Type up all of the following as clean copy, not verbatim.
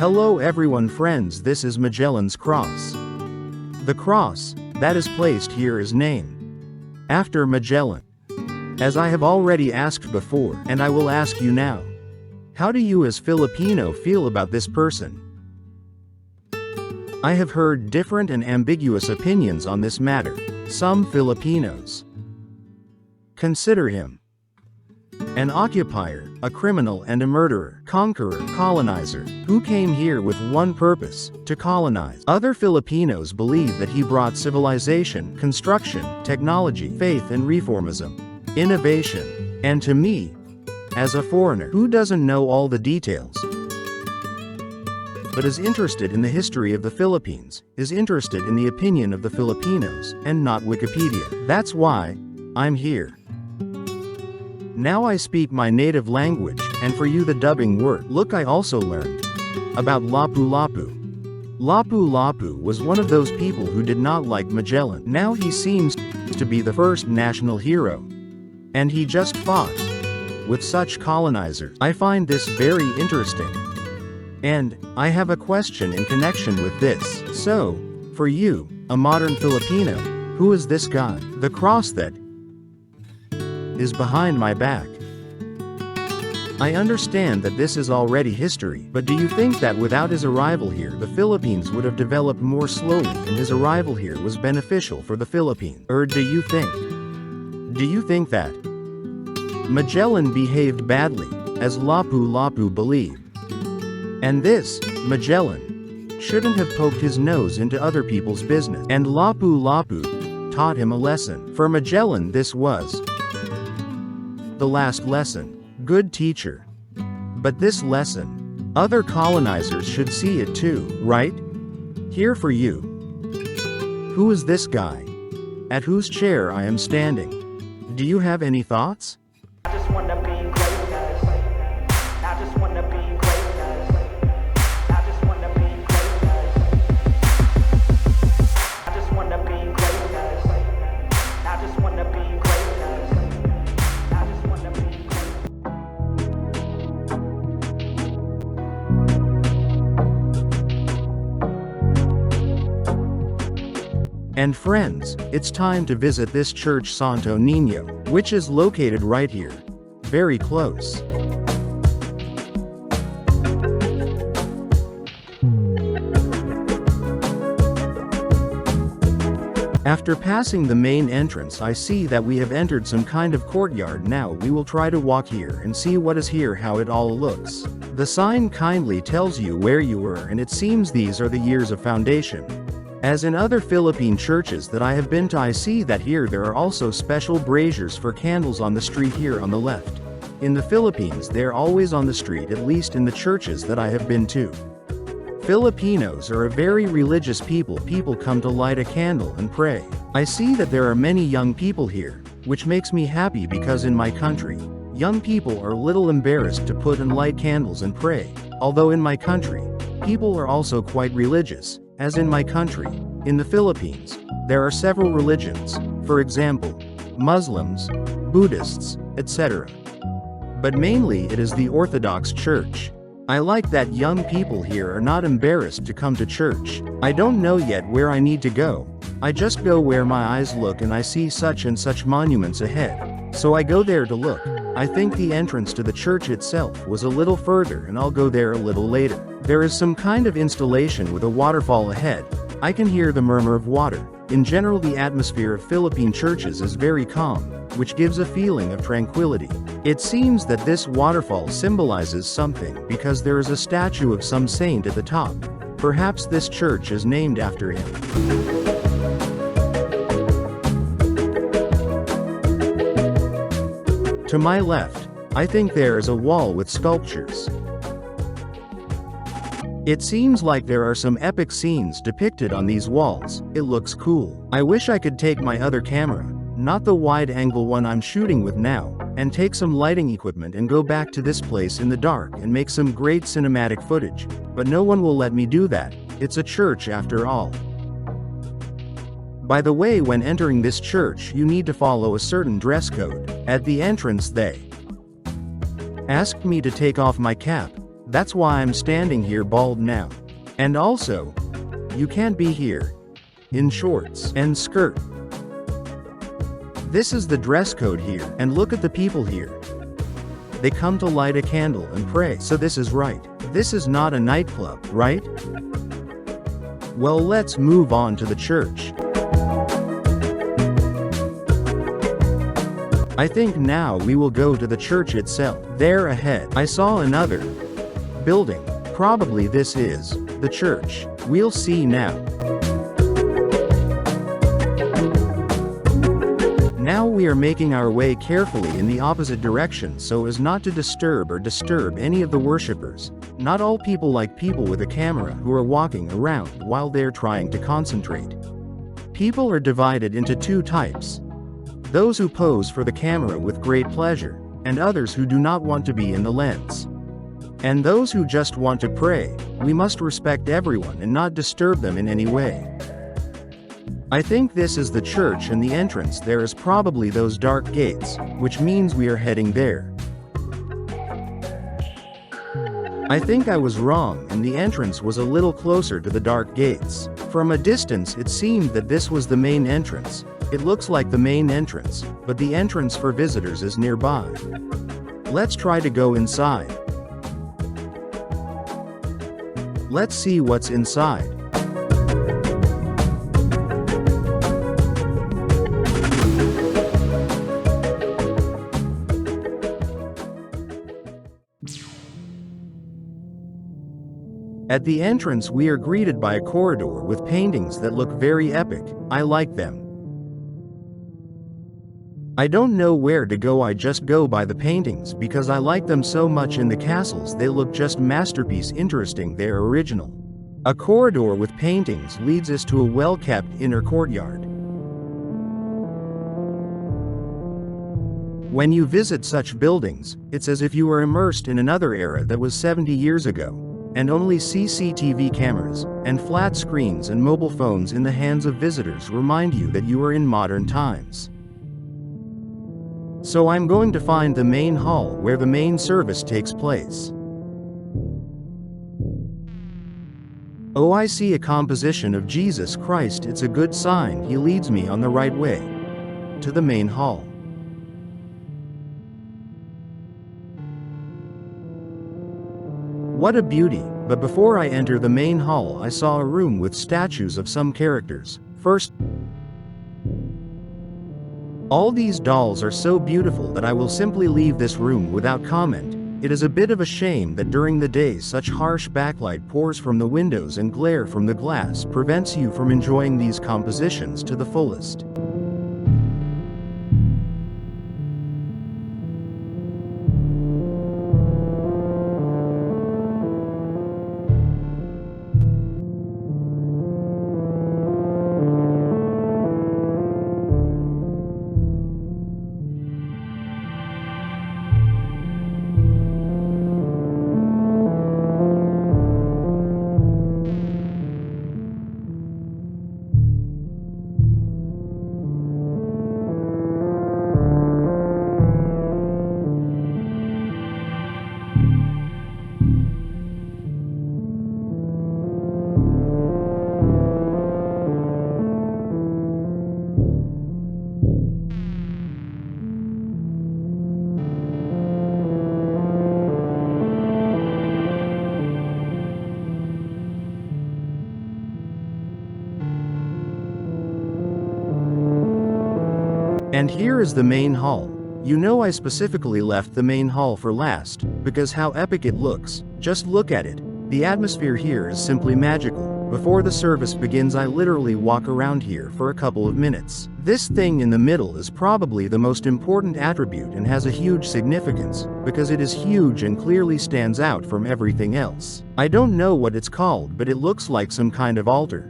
Hello everyone friends, this is Magellan's cross. The cross that is placed here is named after Magellan. As I have already asked before, and I will ask you now, how do you as Filipino feel about this person? I have heard different and ambiguous opinions on this matter. Some Filipinos consider him an occupier, a criminal and a murderer, conqueror, colonizer, who came here with one purpose, to colonize. Other Filipinos believe that he brought civilization, construction, technology, faith and reformism, innovation. And to me, as a foreigner who doesn't know all the details, but is interested in the history of the Philippines, is interested in the opinion of the Filipinos, and not Wikipedia. That's why I'm here. Now I speak my native language, and for you the dubbing word. Look, I also learned about Lapu-Lapu. Lapu-Lapu was one of those people who did not like Magellan. Now he seems to be the first national hero. And he just fought with such colonizers. I find this very interesting. And I have a question in connection with this. So, for you, a modern Filipino, who is this guy? The cross that is behind my back. I understand that this is already history, but do you think that without his arrival here, the Philippines would have developed more slowly and his arrival here was beneficial for the Philippines? Or do you think that Magellan behaved badly, as Lapu-Lapu believed? And this, Magellan, shouldn't have poked his nose into other people's business. And Lapu-Lapu taught him a lesson. For Magellan this was the last lesson. Good teacher. But this lesson, other colonizers should see it too, right? Here for you. Who is this guy? At whose chair I am standing? Do you have any thoughts? I just wanna be greatness. I just wanna be greatness. I just wanna be greatness. I just wanna be greatness. I just wanna be greatness. I just wanna be greatness. And friends, it's time to visit this church Santo Nino, which is located right here. Very close. After passing the main entrance, I see that we have entered some kind of courtyard. Now we will try to walk here and see what is here, how it all looks. The sign kindly tells you where you were, and it seems these are the years of foundation. As in other Philippine churches that I have been to, I see that here there are also special braziers for candles on the street here on the left. In the Philippines they're always on the street, at least in the churches that I have been to. Filipinos are a very religious people. People come to light a candle and pray. I see that there are many young people here, which makes me happy because in my country, young people are a little embarrassed to put and light candles and pray. Although in my country, people are also quite religious. As in my country, in the Philippines, there are several religions, for example, Muslims, Buddhists, etc. But mainly it is the Orthodox Church. I like that young people here are not embarrassed to come to church. I don't know yet where I need to go. I just go where my eyes look and I see such and such monuments ahead. So I go there to look. I think the entrance to the church itself was a little further, and I'll go there a little later. There is some kind of installation with a waterfall ahead. I can hear the murmur of water. In general, the atmosphere of Philippine churches is very calm, which gives a feeling of tranquility. It seems that this waterfall symbolizes something because there is a statue of some saint at the top. Perhaps this church is named after him. To my left, I think there is a wall with sculptures. It seems like there are some epic scenes depicted on these walls. It looks cool. I wish I could take my other camera, not the wide-angle one I'm shooting with now, and take some lighting equipment and go back to this place in the dark and make some great cinematic footage. But no one will let me do that. It's a church after all. By the way, when entering this church you need to follow a certain dress code. At the entrance they asked me to take off my cap. That's why I'm standing here bald now. And also, you can't be here in shorts and skirt. This is the dress code here, and look at the people here. They come to light a candle and pray, so this is right. This is not a nightclub, right? Well, let's move on to the church. I think now we will go to the church itself. There ahead, I saw another building. Probably this is the church. We'll see now. Now we are making our way carefully in the opposite direction so as not to disturb any of the worshippers. Not all people like people with a camera who are walking around while they're trying to concentrate. People are divided into two types. Those who pose for the camera with great pleasure, and others who do not want to be in the lens. And those who just want to pray. We must respect everyone and not disturb them in any way. I think this is the church, and the entrance there is probably those dark gates, which means we are heading there. I think I was wrong, and the entrance was a little closer to the dark gates. From a distance it seemed that this was the main entrance. It looks like the main entrance, but the entrance for visitors is nearby. Let's try to go inside. Let's see what's inside. At the entrance we are greeted by a corridor with paintings that look very epic. I like them. I don't know where to go, I just go by the paintings because I like them so much. In the castles they look just masterpiece, interesting, they're original. A corridor with paintings leads us to a well-kept inner courtyard. When you visit such buildings, it's as if you were immersed in another era that was 70 years ago. And only CCTV cameras, and flat screens and mobile phones in the hands of visitors remind you that you are in modern times. So I'm going to find the main hall where the main service takes place. Oh, I see a composition of Jesus Christ. It's a good sign. He leads me on the right way to the main hall. What a beauty! But before I enter the main hall I saw a room with statues of some characters. First, all these dolls are so beautiful that I will simply leave this room without comment. It is a bit of a shame that during the day such harsh backlight pours from the windows and glare from the glass prevents you from enjoying these compositions to the fullest. And here is the main hall. You know, I specifically left the main hall for last, because how epic it looks. Just look at it. The atmosphere here is simply magical. Before the service begins I literally walk around here for a couple of minutes. This thing in the middle is probably the most important attribute and has a huge significance, because it is huge and clearly stands out from everything else. I don't know what it's called, but it looks like some kind of altar.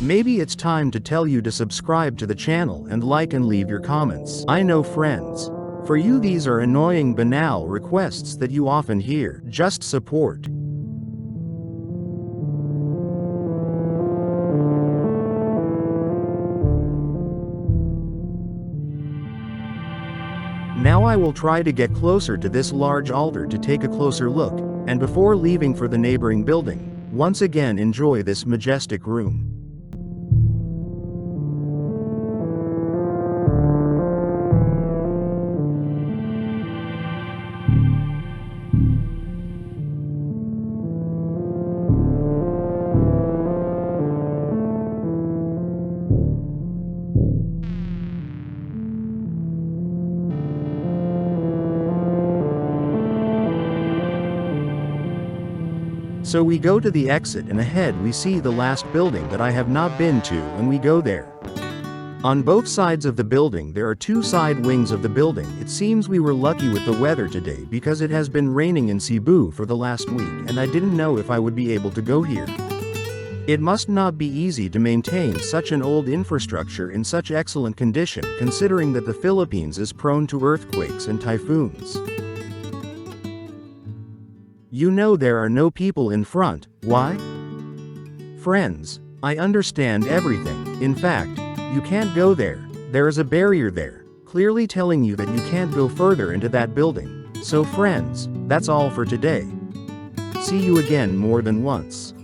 Maybe it's time to tell you to subscribe to the channel and like and leave your comments. I know, friends. For you these are annoying banal requests that you often hear. Just support. Now I will try to get closer to this large altar to take a closer look, and before leaving for the neighboring building, once again enjoy this majestic room. So we go to the exit and ahead we see the last building that I have not been to and we go there. On both sides of the building there are two side wings of the building. It seems we were lucky with the weather today because it has been raining in Cebu for the last week and I didn't know if I would be able to go here. It must not be easy to maintain such an old infrastructure in such excellent condition considering that the Philippines is prone to earthquakes and typhoons. You know there are no people in front, why? Friends, I understand everything. In fact, you can't go there. There is a barrier there, clearly telling you that you can't go further into that building. So friends, that's all for today. See you again more than once.